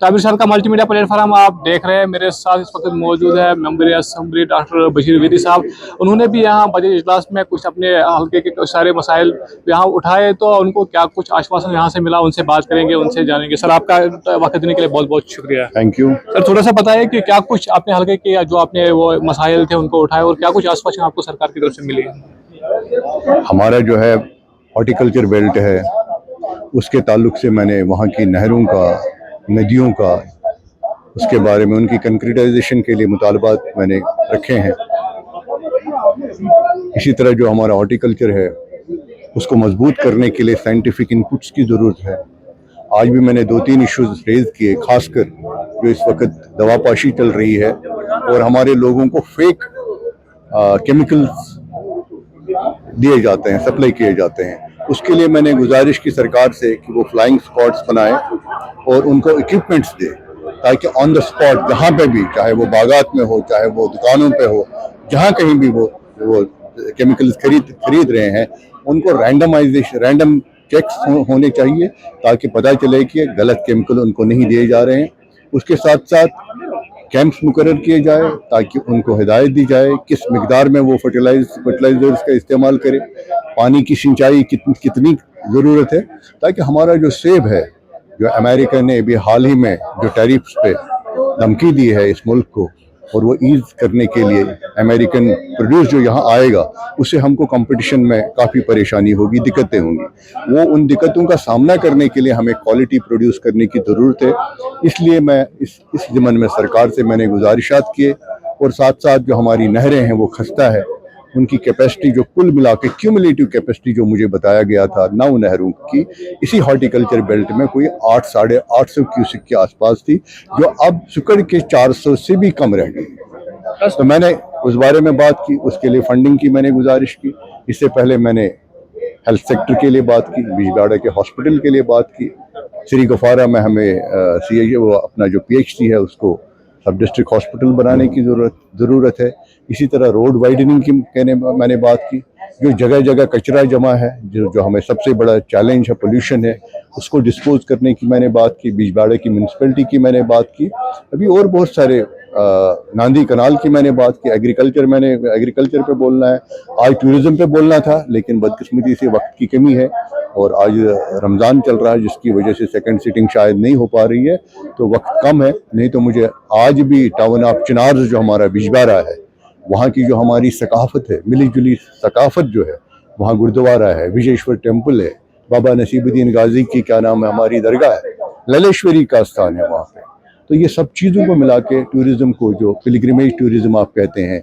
Tabir sir का multimedia platform आप देख रहे हैं। मेरे साथ इस वक्त मौजूद है मेंबर असेंबली डॉक्टर बशीर वेदी साहब। उन्होंने भी यहाँ बजट इजलास में कुछ अपने हल्के के सारे मसाइल यहाँ उठाए, तो उनको क्या कुछ आश्वासन यहाँ से मिला, उनसे बात करेंगे, उनसे जानेंगे। सर, आपका वक्त देने के लिए बहुत बहुत शुक्रिया। थैंक यू सर, थोड़ा सा बताइए कि क्या कुछ अपने हल्के के जो आपने वो मसाइल थे उनको उठाए और क्या कुछ आश्वासन आपको सरकार की तरफ से मिली। हमारा जो है हॉर्टिकल्चर बेल्ट है, उसके ताल्लुक से मैंने वहाँ की नहरों का, नदियों का, उसके बारे में उनकी कंक्रीटाइजेशन के लिए मुतालबात मैंने रखे हैं। इसी तरह जो हमारा हॉर्टिकल्चर है उसको मजबूत करने के लिए साइंटिफिक इनपुट्स की ज़रूरत है। आज भी मैंने 2-3 इश्यूज रेज किए, खासकर जो इस वक्त दवापाशी चल रही है और हमारे लोगों को फेक केमिकल्स दिए जाते हैं, सप्लाई किए जाते हैं। उसके लिए मैंने गुजारिश की सरकार से कि वो फ्लाइंग स्क्वाड्स बनाए और उनको इक्विपमेंट्स दे, ताकि ऑन द स्पॉट जहाँ पे भी, चाहे वो बागात में हो, चाहे वो दुकानों पे हो, जहाँ कहीं भी वो केमिकल्स खरीद रहे हैं, उनको रैंडम चेक्स होने चाहिए, ताकि पता चले कि गलत केमिकल उनको नहीं दिए जा रहे हैं। उसके साथ साथ कैंप्स मुकर्रर किए जाए ताकि उनको हिदायत दी जाए किस मिकदार में वो फर्टिलाइजर्स का इस्तेमाल करें, पानी की सिंचाई कितनी ज़रूरत है, ताकि हमारा जो सेब है, जो अमेरिका ने भी हाल ही में जो टैरिफ्स पे धमकी दी है इस मुल्क को, और वो ईज़ करने के लिए अमेरिकन प्रोड्यूस जो यहाँ आएगा, उससे हमको कंपटीशन में काफ़ी परेशानी होगी, दिक्कतें होंगी। वो उन दिक्कतों का सामना करने के लिए हमें क्वालिटी प्रोड्यूस करने की ज़रूरत है। इसलिए मैं इस ज़मन में सरकार से मैंने गुजारिशात किए, और साथ साथ जो हमारी नहरें हैं वो खस्ता है, उनकी कैपेसिटी जो कुल मिला के क्यूमुलेटिव कैपेसिटी जो मुझे बताया गया था 9 नहरों की, इसी हॉर्टिकल्चर बेल्ट में कोई 800-850 क्यूसिक के आसपास थी, जो अब सुकड़ के 400 से भी कम रह गई। तो मैंने उस बारे में बात की, उसके लिए फंडिंग की मैंने गुजारिश की। इससे पहले मैंने हेल्थ सेक्टर के लिए बात की, बिजबाड़ा के हॉस्पिटल के लिए बात की। श्री गफारा में हमें वो अपना जो PHC है उसको सब डिस्ट्रिक्ट हॉस्पिटल बनाने की ज़रूरत है। इसी तरह रोड वाइडनिंग की मैंने बात की। जो जगह जगह कचरा जमा है, जो हमें सबसे बड़ा चैलेंज है, पोल्यूशन है, उसको डिस्पोज करने की मैंने बात की। बिजबाड़ा की म्यूनसिपैलिटी की मैंने बात की। अभी और बहुत सारे नांदी कनाल की मैंने बात की। एग्रीकल्चर पे बोलना है, आज टूरिज़्म पे बोलना था, लेकिन बदकिस्मती से वक्त की कमी है और आज रमज़ान चल रहा है, जिसकी वजह से सेकंड सिटिंग शायद नहीं हो पा रही है, तो वक्त कम है। नहीं तो मुझे आज भी टाउन ऑफ चिनार जो हमारा बिजबाड़ा है, वहाँ की जो हमारी सकाफत है, मिली जुली सकाफत जो है, वहाँ गुरुद्वारा है, विजेश्वर टेम्पल है, बाबा नसीबुद्दीन गाजी की क्या नाम है हमारी दरगाह है, ललेश्वरी का स्थान है वहाँ पे। तो ये सब चीज़ों को मिला के टूरिज़्म को, जो पिलग्रिमेज टूरिज़्म आप कहते हैं,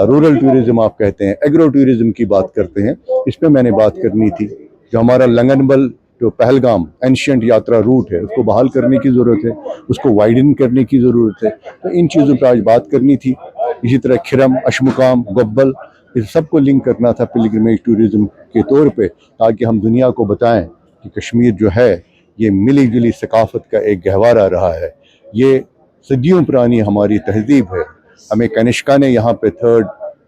रूरल टूरिज़्म आप कहते हैं, एग्रो टूरिज़्म की बात करते हैं, इस पर मैंने बात करनी थी। जो हमारा लंगनबल जो पहलगाम एंशियंट यात्रा रूट है, उसको बहाल करने की ज़रूरत है, उसको वाइडन करने की ज़रूरत है। तो इन चीज़ों पर आज बात करनी थी। इसी तरह खिरम, अशमुकाम, गब्बल, इस सब को लिंक करना था पिलग्रिमेज टूरिज़्म के तौर पे, ताकि हम दुनिया को बताएं कि कश्मीर जो है ये मिली जुली सकाफत का एक गहवारा रहा है। ये सदियों पुरानी हमारी तहजीब है। हमें कनिष्का ने यहाँ पे 3rd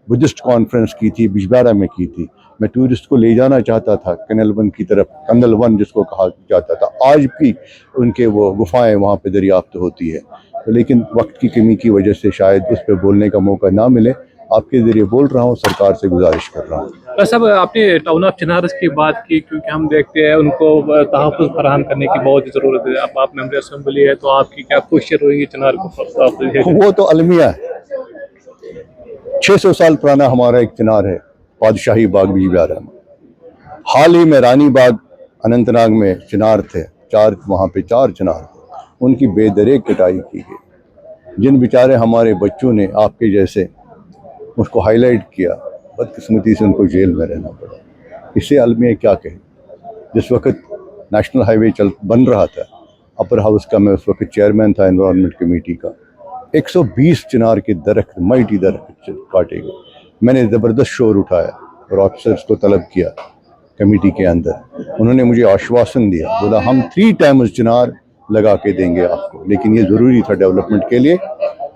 बुद्धिस्ट कॉन्फ्रेंस की थी, बिजबाड़ा में की थी। मैं टूरिस्ट को ले जाना चाहता था कंदलवन की तरफ, कंदलवन जिसको कहा जाता था। आज भी उनके वो गुफाएं वहाँ पे दरियाफ्त होती है, तो लेकिन वक्त की कमी की वजह से शायद उस पर बोलने का मौका ना मिले। आपके ज़रिए बोल रहा हूँ, सरकार से गुजारिश कर रहा हूँ। सब आपने टाउन ऑफ चिनार की बात की, क्योंकि हम देखते हैं उनको तहफ़्फ़ुज़ फराहम करने की बहुत ज़रूरत है। अब आप मेंबर असेंबली है, तो आपकी क्या कोशिश रहेगी चिनार को? वो तो अलमिया है। 600 साल पुराना हमारा एक चिनार है, बादशाही बाग बिजबाड़ा में। हाल ही में रानी बाग अनंतनाग में चिनार थे, 4 वहाँ पे 4 चिनार थे, उनकी बेदरे कटाई की गई। जिन बेचारे हमारे बच्चों ने आपके जैसे उसको हाईलाइट किया, बदकिस्मती से उनको जेल में रहना पड़ा। इससे अलमिया क्या कहे। जिस वक्त नेशनल हाईवे बन रहा था, अपर हाउस का मैं उस वक्त चेयरमैन था एनवायरनमेंट कमेटी का, 120 चिनार के दरख्त, माइटी दरख्त काटे गए। मैंने ज़बरदस्त शोर उठाया और ऑफिसर्स को तलब किया कमेटी के अंदर। उन्होंने मुझे आश्वासन दिया, बोला हम 3 टाइम्स चिनार लगा के देंगे आपको, लेकिन ये ज़रूरी था डेवलपमेंट के लिए।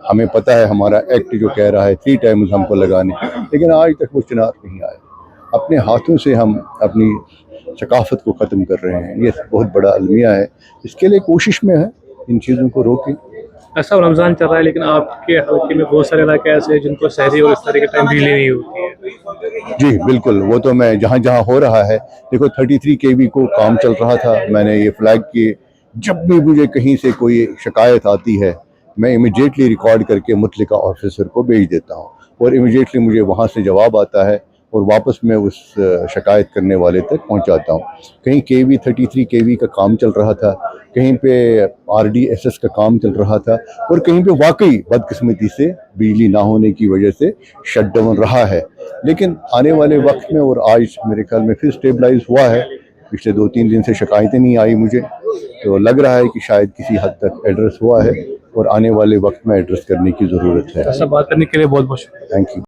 हमें पता है हमारा एक्ट जो कह रहा है 3 टाइम्स हमको लगाने, लेकिन आज तक वो चिनार नहीं आए। अपने हाथों से हम अपनी सकाफत को ख़त्म कर रहे हैं। ये बहुत बड़ा अलमिया है। इसके लिए कोशिश में है, इन चीज़ों को रोकें। ऐसा रमज़ान चल रहा है लेकिन आपके हल्के में बहुत सारे इलाके ऐसे हैं जिनको सहरी और इफ्तारी के टाइम बिजली नहीं होती है। जी बिल्कुल, वो तो मैं जहाँ जहाँ हो रहा है, देखो 33 kV को काम चल रहा था, मैंने ये फ्लैग किए, जब भी मुझे कहीं से कोई शिकायत आती है मैं इमीडिएटली रिकॉर्ड करके मुतल्लिका ऑफिसर को भेज देता हूँ और इमीडिएटली मुझे वहाँ से जवाब आता है और वापस मैं उस शिकायत करने वाले तक पहुँचाता हूँ। कहीं KV 33 kV का काम चल रहा था, कहीं पे RDSS का काम चल रहा था और कहीं पे वाकई बदकिस्मती से बिजली ना होने की वजह से शट डाउन रहा है। लेकिन आने वाले वक्त में और आज मेरे ख्याल में फिर स्टेबलाइज हुआ है, पिछले 2-3 दिन से शिकायतें नहीं आई मुझे, तो लग रहा है कि शायद किसी हद तक एड्रेस हुआ है और आने वाले वक्त में एड्रेस करने की ज़रूरत है। ऐसा बात करने के लिए बहुत बहुत शुक्रिया। Thank you.